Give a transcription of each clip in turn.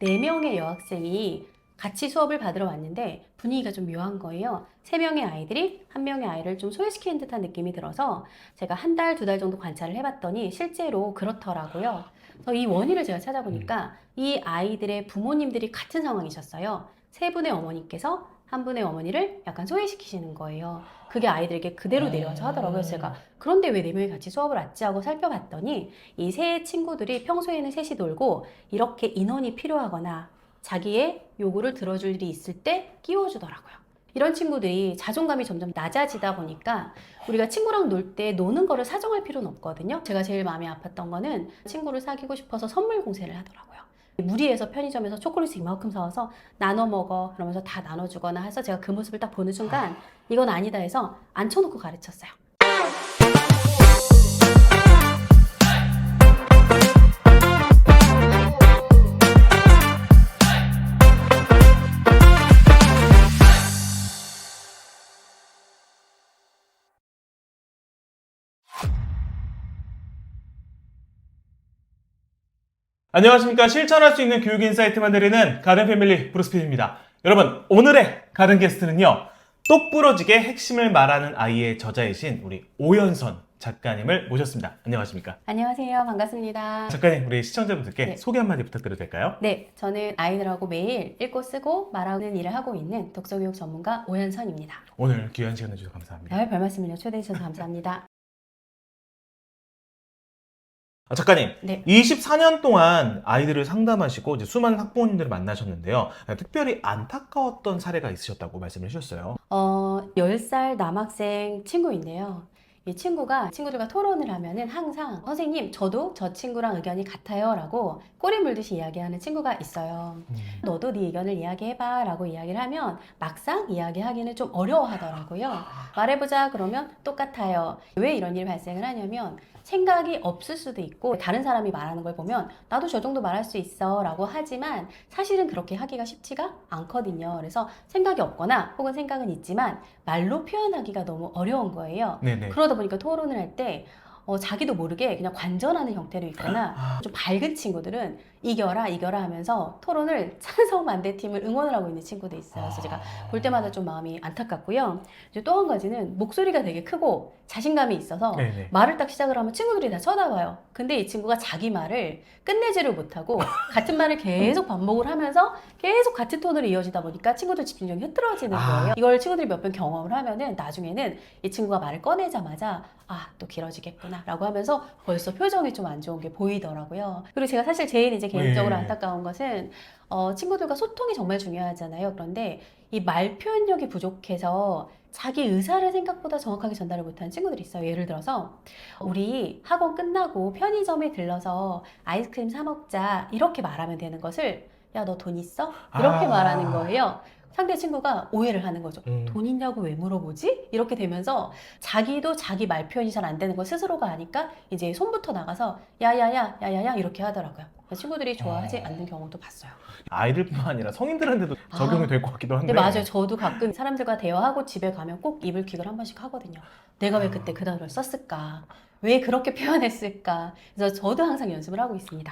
4명의 여학생이 같이 수업을 받으러 왔는데 분위기가 좀 묘한 거예요. 3명의 아이들이 1명의 아이를 좀 소외시키는 듯한 느낌이 들어서 제가 1달, 2달 정도 관찰을 해봤더니 실제로 그렇더라고요. 그래서 이 원인을 제가 찾아보니까 이 아이들의 부모님들이 같은 상황이셨어요. 3분의 어머니께서 1분의 어머니를 약간 소외시키시는 거예요. 그게 아이들에게 그대로 내려와서 하더라고요. 그래서 제가 그런데 왜 4명이 같이 수업을 왔지 하고 살펴봤더니 이 세 친구들이 평소에는 셋이 놀고 이렇게 인원이 필요하거나 자기의 요구를 들어줄 일이 있을 때 끼워주더라고요. 이런 친구들이 자존감이 점점 낮아지다 보니까 우리가 친구랑 놀 때 노는 거를 사정할 필요는 없거든요. 제가 제일 마음이 아팠던 거는 친구를 사귀고 싶어서 선물 공세를 하더라고요. 무리해서 편의점에서 초콜릿을 이만큼 사와서 나눠 먹어 그러면서 다 나눠주거나 해서 제가 그 모습을 딱 보는 순간 이건 아니다 해서 앉혀놓고 가르쳤어요. 안녕하십니까. 실천할 수 있는 교육 인사이트만 드리는 가든 패밀리 브루스필입니다. 여러분, 오늘의 가든 게스트는요, 똑부러지게 핵심을 말하는 아이의 저자이신 우리 오연선 작가님을 모셨습니다. 안녕하십니까. 안녕하세요. 반갑습니다. 작가님, 우리 시청자분들께 네. 소개 한마디 부탁드려도 될까요? 네, 저는 아이들하고 매일 읽고 쓰고 말하는 일을 하고 있는 독서교육 전문가 오연선입니다. 오늘 귀한 시간 내주셔서 감사합니다. 별 말씀을요. 초대해 주셔서 감사합니다. 작가님, 네. 24년 동안 아이들을 상담하시고 이제 수많은 학부모님들을 만나셨는데요. 특별히 안타까웠던 사례가 있으셨다고 말씀을 해주셨어요. 10살 남학생 친구인데요. 이 친구가 친구들과 토론을 하면은 항상 선생님, 저도 저 친구랑 의견이 같아요 라고 꼬리 물듯이 이야기하는 친구가 있어요. 너도 네 의견을 이야기해봐 라고 이야기를 하면 막상 이야기하기는 좀 어려워하더라고요. 말해보자 그러면 똑같아요. 왜 이런 일이 발생을 하냐면 생각이 없을 수도 있고 다른 사람이 말하는 걸 보면 나도 저 정도 말할 수 있어 라고 하지만 사실은 그렇게 하기가 쉽지가 않거든요. 그래서 생각이 없거나 혹은 생각은 있지만 말로 표현하기가 너무 어려운 거예요. 네네. 그러다 보니까 토론을 할 때 자기도 모르게 그냥 관전하는 형태로 있거나 좀 밝은 친구들은 이겨라 하면서 토론을 찬성 반대팀을 응원을 하고 있는 친구도 있어요. 그래서 제가 볼 때마다 좀 마음이 안타깝고요. 이제 또 한 가지는 목소리가 되게 크고 자신감이 있어서 네네. 말을 딱 시작을 하면 친구들이 다 쳐다봐요. 근데 이 친구가 자기 말을 끝내지를 못하고 같은 말을 계속 반복을 하면서 계속 같은 톤으로 이어지다 보니까 친구들 집중력이 흐트러지는 거예요. 이걸 친구들이 몇 번 경험을 하면은 나중에는 이 친구가 말을 꺼내자마자 또 길어지겠구나 라고 하면서 벌써 표정이 좀 안 좋은 게 보이더라고요. 그리고 제가 사실 제일 이제 개인적으로 네. 안타까운 것은 친구들과 소통이 정말 중요하잖아요. 그런데 이 말 표현력이 부족해서 자기 의사를 생각보다 정확하게 전달을 못하는 친구들이 있어요. 예를 들어서 우리 학원 끝나고 편의점에 들러서 아이스크림 사 먹자 이렇게 말하면 되는 것을 야, 너 돈 있어? 이렇게 말하는 거예요. 상대 친구가 오해를 하는 거죠. 돈 있냐고 왜 물어보지? 이렇게 되면서 자기도 자기 말 표현이 잘 안 되는 걸 스스로가 아니까 이제 손부터 나가서 야야야 이렇게 하더라고요. 친구들이 좋아하지 않는 경우도 봤어요. 아이들뿐만 아니라 성인들한테도 적용이 될 것 같기도 한데. 네, 맞아요. 저도 가끔 사람들과 대화하고 집에 가면 꼭 이불킥을 한 번씩 하거든요. 내가 왜 그때 그 단어를 썼을까? 왜 그렇게 표현했을까? 그래서 저도 항상 연습을 하고 있습니다.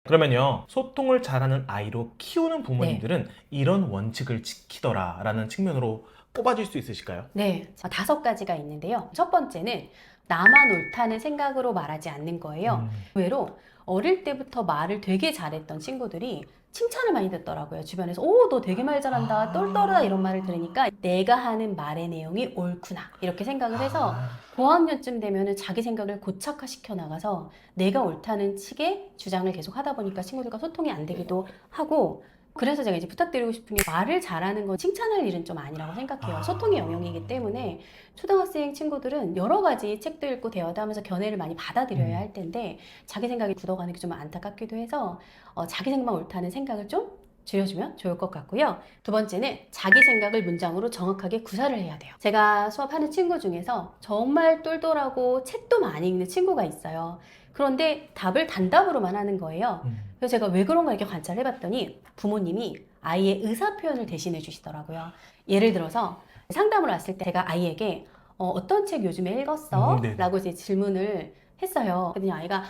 그러면요, 소통을 잘하는 아이로 키우는 부모님들은 이런 원칙을 지키더라라는 측면으로 꼽아줄 수 있으실까요? 네, 5가지가 있는데요. 첫 번째는 나만 옳다는 생각으로 말하지 않는 거예요. 의외로 어릴 때부터 말을 되게 잘했던 친구들이 칭찬을 많이 듣더라고요. 주변에서 오, 너 되게 말 잘한다, 똘똘하다 이런 말을 들으니까 내가 하는 말의 내용이 옳구나 이렇게 생각을 해서 고학년쯤 되면은 자기 생각을 고착화시켜 나가서 내가 옳다는 측의 주장을 계속 하다 보니까 친구들과 소통이 안 되기도 하고, 그래서 제가 이제 부탁드리고 싶은 게 말을 잘하는 건 칭찬할 일은 좀 아니라고 생각해요. 소통의 영역이기 때문에 초등학생 친구들은 여러 가지 책도 읽고 대화도 하면서 견해를 많이 받아들여야 할 텐데 자기 생각이 굳어가는 게 좀 안타깝기도 해서 자기 생각만 옳다는 생각을 좀 줄여주면 좋을 것 같고요. 두 번째는 자기 생각을 문장으로 정확하게 구사를 해야 돼요. 제가 수업하는 친구 중에서 정말 똘똘하고 책도 많이 읽는 친구가 있어요. 그런데 답을 단답으로만 하는 거예요. 그래서 제가 왜 그런가 이렇게 관찰해봤더니 부모님이 아이의 의사 표현을 대신해 주시더라고요. 예를 들어서 상담을 왔을 때 제가 아이에게 어떤 책 요즘에 읽었어? 네네. 라고 이제 질문을 했어요. 그랬더니 아이가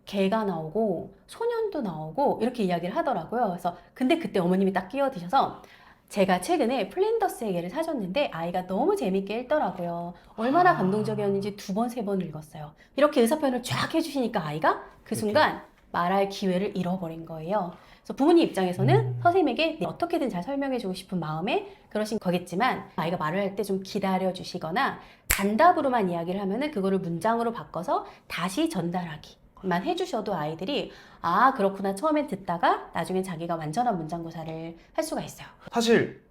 개가 나오고 소년도 나오고 이렇게 이야기를 하더라고요. 그래서 근데 그때 어머님이 딱 끼어드셔서 제가 최근에 플랜더스의 개를 사줬는데 아이가 너무 재밌게 읽더라고요. 얼마나 감동적이었는지 2번, 3번 읽었어요. 이렇게 의사표현을 쫙 해주시니까 아이가 그 순간 말할 기회를 잃어버린 거예요. 그래서 부모님 입장에서는 선생님에게 어떻게든 잘 설명해주고 싶은 마음에 그러신 거겠지만 아이가 말을 할 때 좀 기다려주시거나 단답으로만 이야기를 하면은 그거를 문장으로 바꿔서 다시 전달하기만 해주셔도 아이들이 아 그렇구나 처음엔 듣다가 나중엔 자기가 완전한 문장 구사를 할 수가 있어요. 사실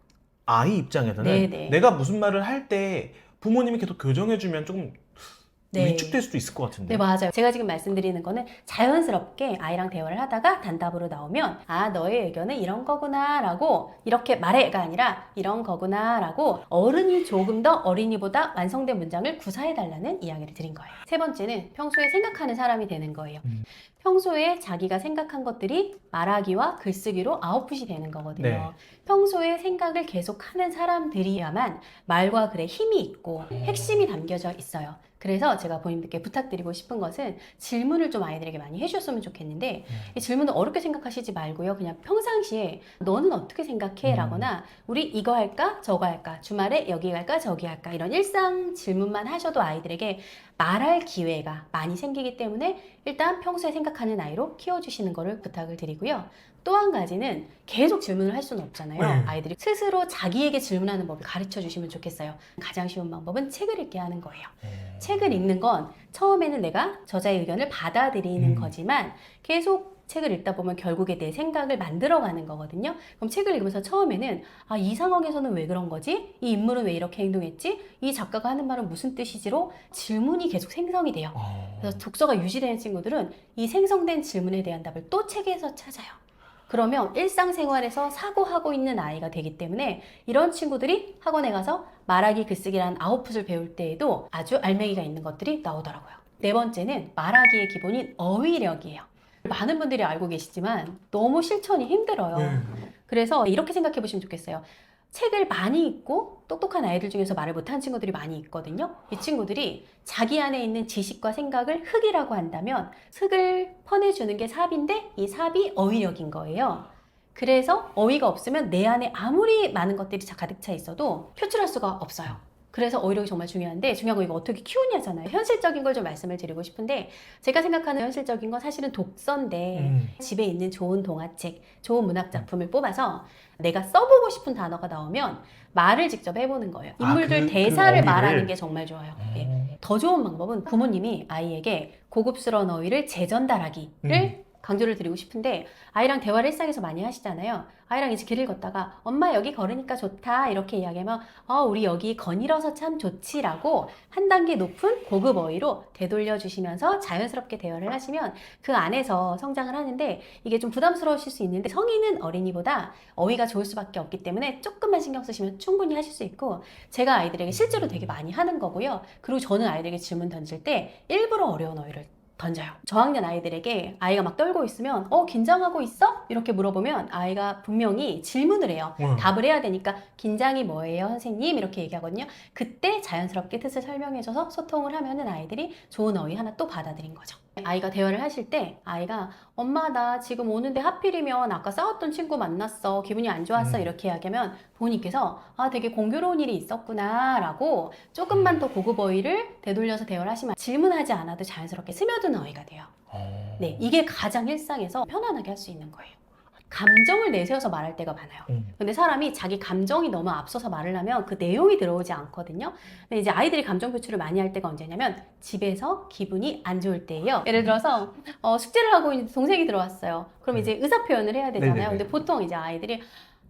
아이 입장에서는 네네. 내가 무슨 말을 할 때 부모님이 계속 교정해주면 조금 네. 위축될 수도 있을 것 같은데. 네, 맞아요. 제가 지금 말씀드리는 거는 자연스럽게 아이랑 대화를 하다가 단답으로 나오면 아, 너의 의견은 이런 거구나 라고 이렇게 말해가 아니라 이런 거구나 라고 어른이 조금 더 어린이보다 완성된 문장을 구사해달라는 이야기를 드린 거예요. 3번째는 평소에 생각하는 사람이 되는 거예요. 평소에 자기가 생각한 것들이 말하기와 글쓰기로 아웃풋이 되는 거거든요. 네. 평소에 생각을 계속하는 사람들이야만 말과 글에 힘이 있고 핵심이 담겨져 있어요. 그래서 제가 본인들께 부탁드리고 싶은 것은 질문을 좀 아이들에게 많이 해주셨으면 좋겠는데 이 질문을 어렵게 생각하시지 말고요. 그냥 평상시에 너는 어떻게 생각해? 라거나 우리 이거 할까? 저거 할까? 주말에 여기 갈까? 저기 할까? 이런 일상 질문만 하셔도 아이들에게 말할 기회가 많이 생기기 때문에 일단 평소에 생각하는 아이로 키워주시는 거를 부탁을 드리고요. 또 한 가지는 계속 질문을 할 수는 없잖아요. 네. 아이들이 스스로 자기에게 질문하는 법을 가르쳐 주시면 좋겠어요. 가장 쉬운 방법은 책을 읽게 하는 거예요. 책을 읽는 건 처음에는 내가 저자의 의견을 받아들이는 거지만 계속 책을 읽다 보면 결국에 내 생각을 만들어가는 거거든요. 그럼 책을 읽으면서 처음에는 아, 이 상황에서는 왜 그런 거지? 이 인물은 왜 이렇게 행동했지? 이 작가가 하는 말은 무슨 뜻이지로 질문이 계속 생성이 돼요. 그래서 독서가 유지되는 친구들은 이 생성된 질문에 대한 답을 또 책에서 찾아요. 그러면 일상생활에서 사고하고 있는 아이가 되기 때문에 이런 친구들이 학원에 가서 말하기, 글쓰기라는 아웃풋을 배울 때에도 아주 알맹이가 있는 것들이 나오더라고요. 4번째는 말하기의 기본인 어휘력이에요. 많은 분들이 알고 계시지만 너무 실천이 힘들어요. 그래서 이렇게 생각해 보시면 좋겠어요. 책을 많이 읽고 똑똑한 아이들 중에서 말을 못하는 친구들이 많이 있거든요. 이 친구들이 자기 안에 있는 지식과 생각을 흙이라고 한다면 흙을 퍼내주는 게 삽인데 이 삽이 어휘력인 거예요. 그래서 어휘가 없으면 내 안에 아무리 많은 것들이 가득 차 있어도 표출할 수가 없어요. 그래서 어휘력이 정말 중요한데 중요한 거 이거 어떻게 키우냐잖아요. 현실적인 걸 좀 말씀을 드리고 싶은데 제가 생각하는 현실적인 건 사실은 독서인데 집에 있는 좋은 동화책, 좋은 문학 작품을 뽑아서 내가 써보고 싶은 단어가 나오면 말을 직접 해보는 거예요. 인물들 그 대사를 어휘를? 말하는 게 정말 좋아요. 예. 더 좋은 방법은 부모님이 아이에게 고급스러운 어휘를 재전달하기를 강조를 드리고 싶은데 아이랑 대화를 일상에서 많이 하시잖아요. 아이랑 이제 길을 걷다가 엄마 여기 걸으니까 좋다 이렇게 이야기하면 우리 여기 거닐어서 참 좋지라고 한 단계 높은 고급 어휘로 되돌려 주시면서 자연스럽게 대화를 하시면 그 안에서 성장을 하는데 이게 좀 부담스러우실 수 있는데 성인은 어린이보다 어휘가 좋을 수밖에 없기 때문에 조금만 신경 쓰시면 충분히 하실 수 있고 제가 아이들에게 실제로 되게 많이 하는 거고요. 그리고 저는 아이들에게 질문 던질 때 일부러 어려운 어휘를 던져요. 저학년 아이들에게 아이가 막 떨고 있으면 긴장하고 있어? 이렇게 물어보면 아이가 분명히 질문을 해요. 답을 해야 되니까 긴장이 뭐예요 선생님? 이렇게 얘기하거든요. 그때 자연스럽게 뜻을 설명해줘서 소통을 하면은 아이들이 좋은 어휘 하나 또 받아들인 거죠. 아이가 대화를 하실 때 아이가 엄마 나 지금 오는데 하필이면 아까 싸웠던 친구 만났어 기분이 안 좋았어 이렇게 이야기하면 부모님께서 아 되게 공교로운 일이 있었구나 라고 조금만 더 고급 어휘를 되돌려서 대화를 하시면 질문하지 않아도 자연스럽게 스며드는 어휘가 돼요. 네, 이게 가장 일상에서 편안하게 할 수 있는 거예요. 감정을 내세워서 말할 때가 많아요. 근데 사람이 자기 감정이 너무 앞서서 말을 하면 그 내용이 들어오지 않거든요. 근데 이제 아이들이 감정 표출을 많이 할 때가 언제냐면 집에서 기분이 안 좋을 때예요. 예를 들어서 숙제를 하고 있는데 동생이 들어왔어요. 그럼 이제 의사 표현을 해야 되잖아요. 네네네. 근데 보통 이제 아이들이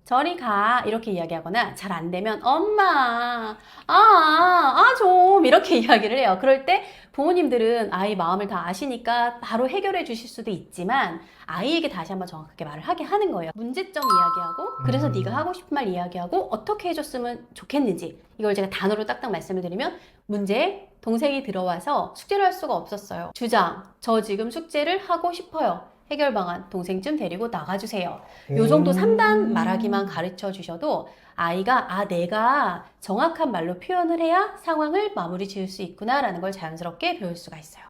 저리 가 이렇게 이야기하거나 잘 안 되면 엄마 좀 이렇게 이야기를 해요. 그럴 때 부모님들은 아이 마음을 다 아시니까 바로 해결해 주실 수도 있지만 아이에게 다시 한번 정확하게 말을 하게 하는 거예요. 문제점 이야기하고 그래서 네가 하고 싶은 말 이야기하고 어떻게 해줬으면 좋겠는지 이걸 제가 단어로 딱딱 말씀을 드리면 문제 동생이 들어와서 숙제를 할 수가 없었어요. 주장 저 지금 숙제를 하고 싶어요. 해결 방안 동생쯤 데리고 나가주세요. 요 정도 3단 말하기만 가르쳐 주셔도 아이가 내가 정확한 말로 표현을 해야 상황을 마무리 지을 수 있구나 라는 걸 자연스럽게 배울 수가 있어요.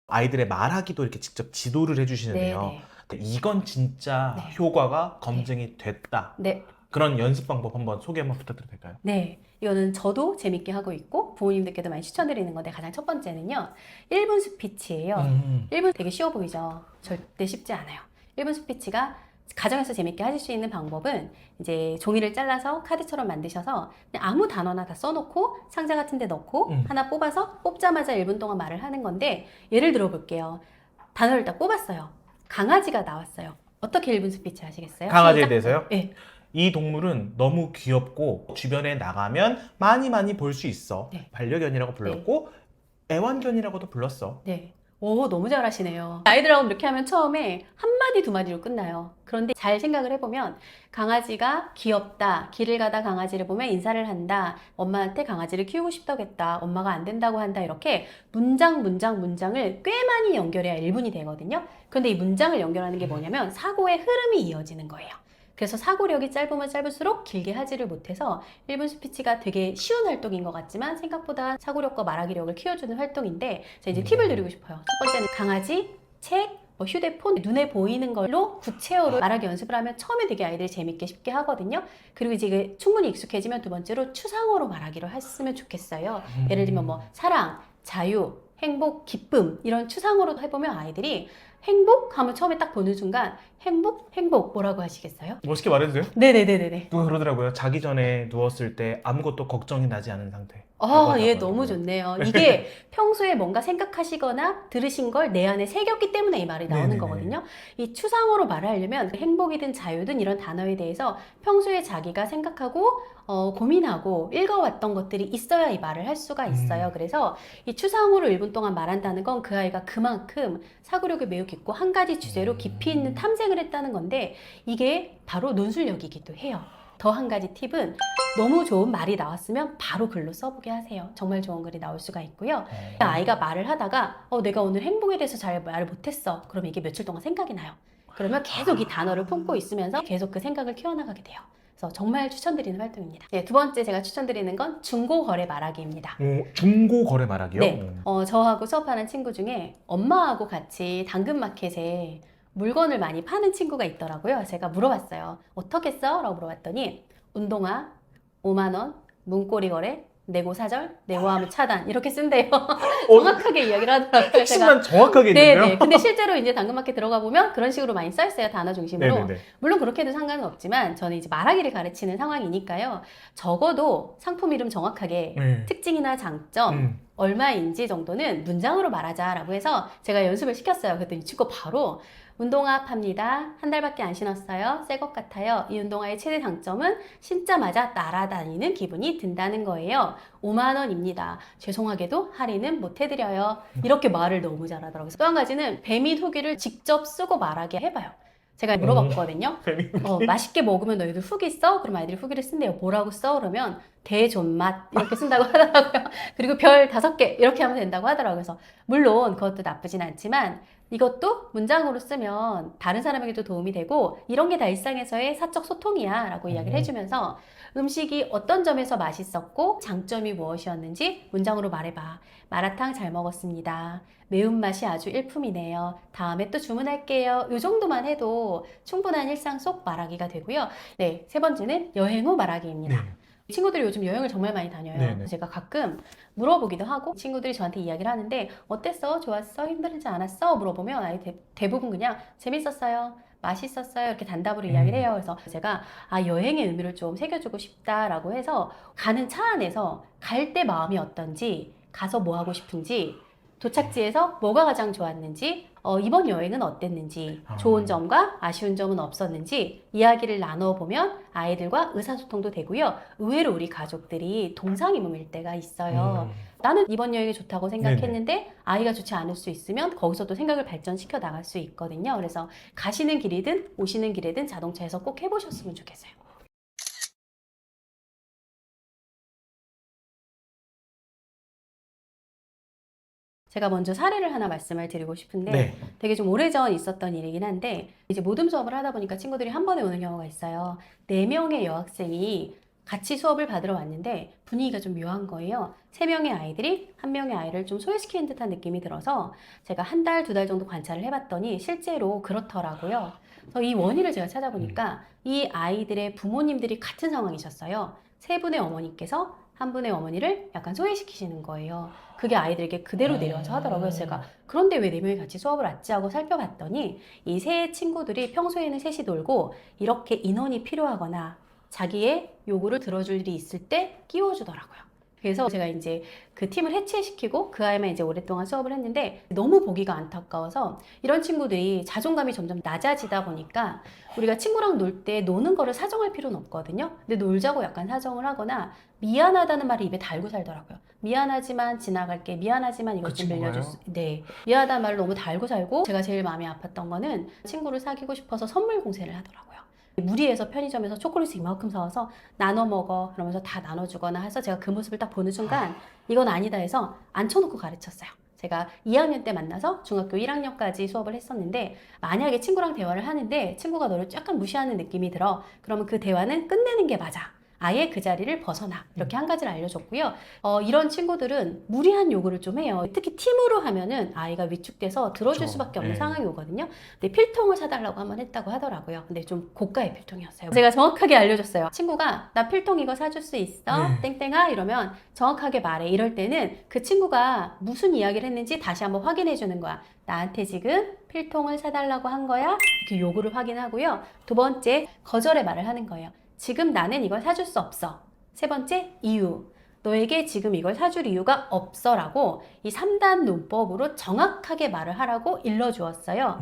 아이들의 말하기도 이렇게 직접 지도를 해주시는데요. 네, 근데 이건 진짜 네. 효과가 검증이 됐다. 네. 그런 연습 방법 한번 소개 한번 부탁드려도 될까요? 네, 이거는 저도 재밌게 하고 있고 부모님들께도 많이 추천드리는 건데 가장 첫 번째는요. 1분 스피치예요. 1분 되게 쉬워 보이죠? 절대 쉽지 않아요. 1분 스피치가 가정에서 재밌게 하실 수 있는 방법은 이제 종이를 잘라서 카드처럼 만드셔서 그냥 아무 단어나 다 써놓고 상자 같은 데 넣고 하나 뽑아서 뽑자마자 1분 동안 말을 하는 건데 예를 들어 볼게요. 단어를 딱 뽑았어요. 강아지가 나왔어요. 어떻게 1분 스피치 하시겠어요? 강아지에 시작. 대해서요? 네. 이 동물은 너무 귀엽고 주변에 나가면 많이 볼 수 있어. 네. 반려견이라고 불렀고 애완견이라고도 불렀어. 네. 오, 너무 잘하시네요. 아이들하고 이렇게 하면 처음에 한 마디 두 마디로 끝나요. 그런데 잘 생각을 해보면 강아지가 귀엽다. 길을 가다 강아지를 보면 인사를 한다. 엄마한테 강아지를 키우고 싶다겠다. 엄마가 안 된다고 한다. 이렇게 문장을 꽤 많이 연결해야 1분이 되거든요. 그런데 이 문장을 연결하는 게 뭐냐면 사고의 흐름이 이어지는 거예요. 그래서 사고력이 짧으면 짧을수록 길게 하지를 못해서 1분 스피치가 되게 쉬운 활동인 것 같지만 생각보다 사고력과 말하기력을 키워주는 활동인데 제가 이제 팁을 드리고 싶어요. 첫 번째는 강아지, 책, 휴대폰, 눈에 보이는 걸로 구체어로 말하기 연습을 하면 처음에 되게 아이들이 재밌게 쉽게 하거든요. 그리고 이제 이게 충분히 익숙해지면 두 번째로 추상어로 말하기로 했으면 좋겠어요. 예를 들면 뭐 사랑, 자유, 행복, 기쁨 이런 추상어로 해보면 아이들이 행복? 하면 처음에 딱 보는 순간 행복 뭐라고 하시겠어요? 멋있게 말해주세요. 네네네네네. 누가 그러더라고요. 자기 전에 누웠을 때 아무것도 걱정이 나지 않은 상태. 예, 너무 좋네요. 이게 평소에 뭔가 생각하시거나 들으신 걸 내 안에 새겼기 때문에 이 말이 나오는 네네네. 거거든요. 이 추상어로 말을 하려면 행복이든 자유든 이런 단어에 대해서 평소에 자기가 생각하고 고민하고 읽어왔던 것들이 있어야 이 말을 할 수가 있어요. 그래서 이 추상어로 1분 동안 말한다는 건 그 아이가 그만큼 사고력이 매우 깊고 한 가지 주제로 깊이 있는 탐색을 했다는 건데 이게 바로 논술력이기도 해요. 더 한 가지 팁은 너무 좋은 말이 나왔으면 바로 글로 써보게 하세요. 정말 좋은 글이 나올 수가 있고요. 아이가 말을 하다가 내가 오늘 행복에 대해서 잘 말을 못했어. 그러면 이게 며칠 동안 생각이 나요. 그러면 계속 이 단어를 품고 있으면서 계속 그 생각을 키워나가게 돼요. 그래서 정말 추천드리는 활동입니다. 네, 두 번째 제가 추천드리는 건 중고거래 말하기입니다. 중고 거래 말하기요? 네, 저하고 수업하는 친구 중에 엄마하고 같이 당근마켓에 물건을 많이 파는 친구가 있더라고요. 제가 물어봤어요. 어떻게 써? 라고 물어봤더니 운동화 5만 원, 문고리 거래, 내고 사절, 내고하면 차단 이렇게 쓴대요. 정확하게 이야기를 하더라고요. 핵심만 정확하게 있는데요? 네네. 근데 실제로 이제 당근마켓 들어가 보면 그런 식으로 많이 써 있어요. 단어 중심으로. 네네네. 물론 그렇게 해도 상관은 없지만 저는 이제 말하기를 가르치는 상황이니까요. 적어도 상품 이름 정확하게 특징이나 장점 얼마인지 정도는 문장으로 말하자라고 해서 제가 연습을 시켰어요. 그랬더니 이 친구 바로 운동화 팝니다. 한 달밖에 안 신었어요. 새 것 같아요. 이 운동화의 최대 장점은 신자마자 날아다니는 기분이 든다는 거예요. 5만 원입니다. 죄송하게도 할인은 못 해드려요. 이렇게 말을 너무 잘하더라고요. 또 한 가지는 배민 후기를 직접 쓰고 말하게 해봐요. 제가 물어봤거든요. 맛있게 먹으면 너희들 후기 써? 그럼 아이들이 후기를 쓴대요. 뭐라고 써? 그러면 대존맛 이렇게 쓴다고 하더라고요. 그리고 별 5개 이렇게 하면 된다고 하더라고요. 그래서 물론 그것도 나쁘진 않지만 이것도 문장으로 쓰면 다른 사람에게도 도움이 되고 이런 게 다 일상에서의 사적 소통이야 라고 이야기를 해주면서 음식이 어떤 점에서 맛있었고 장점이 무엇이었는지 문장으로 말해봐. 마라탕 잘 먹었습니다. 매운맛이 아주 일품이네요. 다음에 또 주문할게요. 이 정도만 해도 충분한 일상 속 말하기가 되고요. 네, 세 번째는 여행 후 말하기입니다. 친구들이 요즘 여행을 정말 많이 다녀요. 네네. 제가 가끔 물어보기도 하고 친구들이 저한테 이야기를 하는데 어땠어? 좋았어? 힘들지 않았어? 물어보면 아이 대부분 그냥 재밌었어요. 맛있었어요. 이렇게 단답으로 이야기를 해요. 그래서 제가 여행의 의미를 좀 새겨주고 싶다라고 해서 가는 차 안에서 갈 때 마음이 어떤지 가서 뭐 하고 싶은지 도착지에서 뭐가 가장 좋았는지 이번 여행은 어땠는지 좋은 점과 아쉬운 점은 없었는지 이야기를 나눠보면 아이들과 의사소통도 되고요. 의외로 우리 가족들이 동상이몽일 때가 있어요. 나는 이번 여행이 좋다고 생각했는데 아이가 좋지 않을 수 있으면 거기서도 생각을 발전시켜 나갈 수 있거든요. 그래서 가시는 길이든 오시는 길이든 자동차에서 꼭 해보셨으면 좋겠어요. 제가 먼저 사례를 하나 말씀을 드리고 싶은데 되게 좀 오래전 있었던 일이긴 한데 이제 모듬 수업을 하다 보니까 친구들이 한 번에 오는 경우가 있어요. 4명의 여학생이 같이 수업을 받으러 왔는데 분위기가 좀 묘한 거예요. 3명의 아이들이 1명의 아이를 좀 소외시키는 듯한 느낌이 들어서 제가 1달, 2달 정도 관찰을 해봤더니 실제로 그렇더라고요. 그래서 이 원인을 제가 찾아보니까 이 아이들의 부모님들이 같은 상황이셨어요. 3분의 어머니께서 1분의 어머니를 약간 소외시키시는 거예요. 그게 아이들에게 그대로 내려와서 하더라고요. 제가 그런데 왜 4명이 같이 수업을 왔지 하고 살펴봤더니 이 세 친구들이 평소에는 셋이 놀고 이렇게 인원이 필요하거나 자기의 요구를 들어줄 일이 있을 때 끼워주더라고요. 그래서 제가 이제 그 팀을 해체시키고 그 아이만 이제 오랫동안 수업을 했는데 너무 보기가 안타까워서 이런 친구들이 자존감이 점점 낮아지다 보니까 우리가 친구랑 놀 때 노는 거를 사정할 필요는 없거든요. 근데 놀자고 약간 사정을 하거나 미안하다는 말을 입에 달고 살더라고요. 미안하지만 지나갈게. 미안하지만 이것 좀 빌려줄 수. 네. 미안하다는 말을 너무 달고 살고 제가 제일 마음이 아팠던 거는 친구를 사귀고 싶어서 선물 공세를 하더라고요. 무리해서 편의점에서 초콜릿을 이만큼 사와서 나눠 먹어 그러면서 다 나눠주거나 해서 제가 그 모습을 딱 보는 순간 이건 아니다 해서 앉혀놓고 가르쳤어요. 제가 2학년 때 만나서 중학교 1학년까지 수업을 했었는데 만약에 친구랑 대화를 하는데 친구가 너를 약간 무시하는 느낌이 들어. 그러면 그 대화는 끝내는 게 맞아. 아예 그 자리를 벗어나. 이렇게 한 가지를 알려줬고요. 이런 친구들은 무리한 요구를 좀 해요. 특히 팀으로 하면은 아이가 위축돼서 들어줄 그렇죠. 수밖에 없는 네. 상황이 오거든요. 근데 필통을 사달라고 한번 했다고 하더라고요. 근데 좀 고가의 필통이었어요. 제가 정확하게 알려줬어요. 친구가 나 필통 이거 사줄 수 있어? 땡땡아? 이러면 정확하게 말해. 이럴 때는 그 친구가 무슨 이야기를 했는지 다시 한번 확인해 주는 거야. 나한테 지금 필통을 사달라고 한 거야? 이렇게 요구를 확인하고요. 2번째, 거절의 말을 하는 거예요. 지금 나는 이걸 사줄 수 없어. 3번째, 이유. 너에게 지금 이걸 사줄 이유가 없어 라고 이 3단 논법으로 정확하게 말을 하라고 일러주었어요.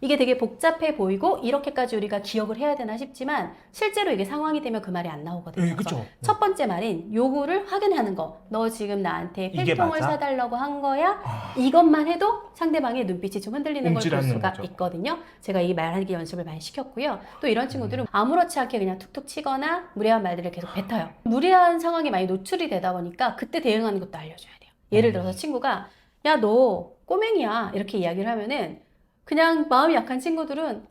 이게 되게 복잡해 보이고 이렇게까지 우리가 기억을 해야 되나 싶지만 실제로 이게 상황이 되면 그 말이 안 나오거든요. 네, 그쵸. 첫 번째 말인 요구를 확인하는 거. 너 지금 나한테 이게 필통을 맞아? 사달라고 한 거야? 이것만 해도 상대방의 눈빛이 좀 흔들리는 걸 볼 움찔하는 수가 거죠. 있거든요. 제가 이 말하기 연습을 많이 시켰고요. 또 이런 친구들은 아무렇지 않게 그냥 툭툭 치거나 무례한 말들을 계속 뱉어요. 무례한 상황에 많이 노출이 되다 보니까 그때 대응하는 것도 알려줘야 돼요. 예를 들어서 친구가 야, 너 꼬맹이야 이렇게 이야기를 하면은 그냥 마음이 약한 친구들은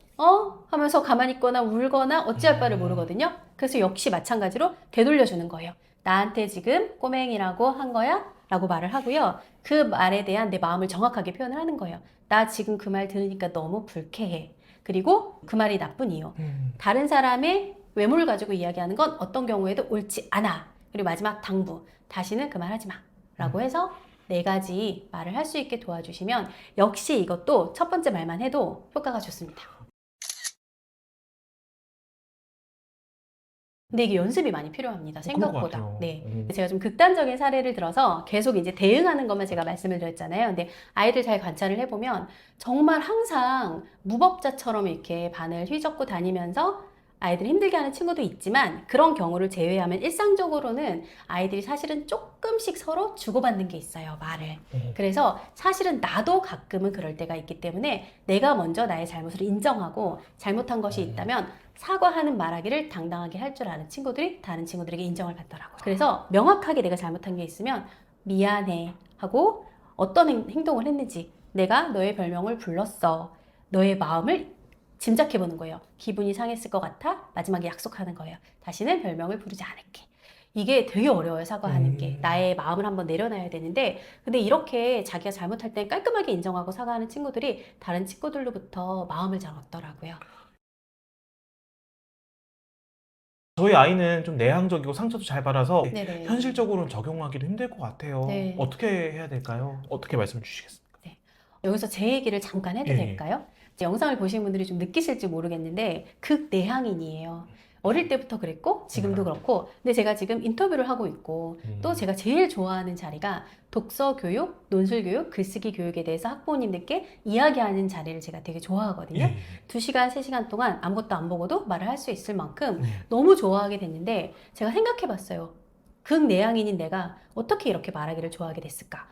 하면서 가만히 있거나 울거나 어찌할 바를 모르거든요. 그래서 역시 마찬가지로 되돌려주는 거예요. 나한테 지금 꼬맹이라고 한 거야? 라고 말을 하고요. 그 말에 대한 내 마음을 정확하게 표현을 하는 거예요. 나 지금 그 말 들으니까 너무 불쾌해. 그리고 그 말이 나쁜 이유. 다른 사람의 외모를 가지고 이야기하는 건 어떤 경우에도 옳지 않아. 그리고 마지막 당부. 다시는 그 말 하지 마. 라고 해서 4가지 말을 할 수 있게 도와주시면 역시 이것도 첫 번째 말만 해도 효과가 좋습니다. 근데 이게 연습이 많이 필요합니다. 그럴 것 생각보다. 같아요. 네. 제가 좀 극단적인 사례를 들어서 계속 이제 대응하는 것만 제가 말씀을 드렸잖아요. 근데 아이들 잘 관찰을 해보면 정말 항상 무법자처럼 이렇게 반을 휘젓고 다니면서 아이들 힘들게 하는 친구도 있지만 그런 경우를 제외하면 일상적으로는 아이들이 사실은 조금씩 서로 주고받는 게 있어요, 말을. 그래서 사실은 나도 가끔은 그럴 때가 있기 때문에 내가 먼저 나의 잘못을 인정하고 잘못한 것이 있다면 사과하는 말하기를 당당하게 할 줄 아는 친구들이 다른 친구들에게 인정을 받더라고요. 그래서 명확하게 내가 잘못한 게 있으면 미안해 하고 어떤 행동을 했는지 내가 너의 별명을 불렀어. 너의 마음을 짐작해보는 거예요. 기분이 상했을 것 같아? 마지막에 약속하는 거예요. 다시는 별명을 부르지 않을게. 이게 되게 어려워요, 사과하는 게. 나의 마음을 한번 내려놔야 되는데 근데 이렇게 자기가 잘못할 때 깔끔하게 인정하고 사과하는 친구들이 다른 친구들로부터 마음을 잘 얻더라고요. 저희 아이는 좀 내향적이고 상처도 잘 받아서 네네. 현실적으로는 적용하기도 힘들 것 같아요. 네. 어떻게 해야 될까요? 어떻게 말씀 주시겠습니까? 여기서 제 얘기를 잠깐 해도 예. 될까요? 영상을 보시는 분들이 좀 느끼실지 모르겠는데 극내향인이에요. 어릴 때부터 그랬고 지금도 그렇고 근데 제가 지금 인터뷰를 하고 있고 또 제가 제일 좋아하는 자리가 독서 교육, 논술 교육, 글쓰기 교육에 대해서 학부모님들께 이야기하는 자리를 제가 되게 좋아하거든요. 2시간, 3시간 동안 아무것도 안 보고도 말을 할 수 있을 만큼 너무 좋아하게 됐는데 제가 생각해 봤어요. 극내향인인 내가 어떻게 이렇게 말하기를 좋아하게 됐을까?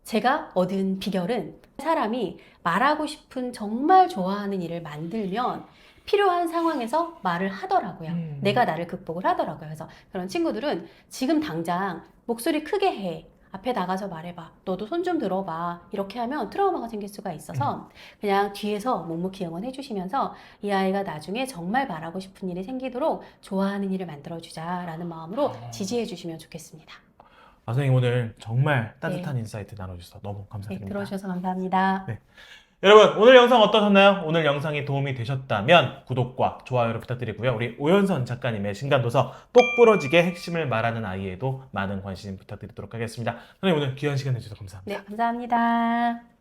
제가 얻은 비결은 사람이 말하고 싶은 정말 좋아하는 일을 만들면 필요한 상황에서 말을 하더라고요. 내가 나를 극복을 하더라고요. 그래서 그런 친구들은 지금 당장 목소리 크게 해. 앞에 나가서 말해봐. 너도 손 좀 들어봐. 이렇게 하면 트라우마가 생길 수가 있어서 그냥 뒤에서 묵묵히 응원해주시면서 이 아이가 나중에 정말 말하고 싶은 일이 생기도록 좋아하는 일을 만들어주자라는 마음으로 지지해주시면 좋겠습니다. 선생님 오늘 정말 따뜻한 인사이트 나눠주셔서 너무 네, 감사드립니다. 들어주셔서 감사합니다. 네. 여러분 오늘 영상 어떠셨나요? 오늘 영상이 도움이 되셨다면 구독과 좋아요를 부탁드리고요. 우리 오연선 작가님의 신간도서 똑부러지게 핵심을 말하는 아이에도 많은 관심 부탁드리도록 하겠습니다. 선생님 오늘 귀한 시간 내주셔서 감사합니다. 네, 감사합니다.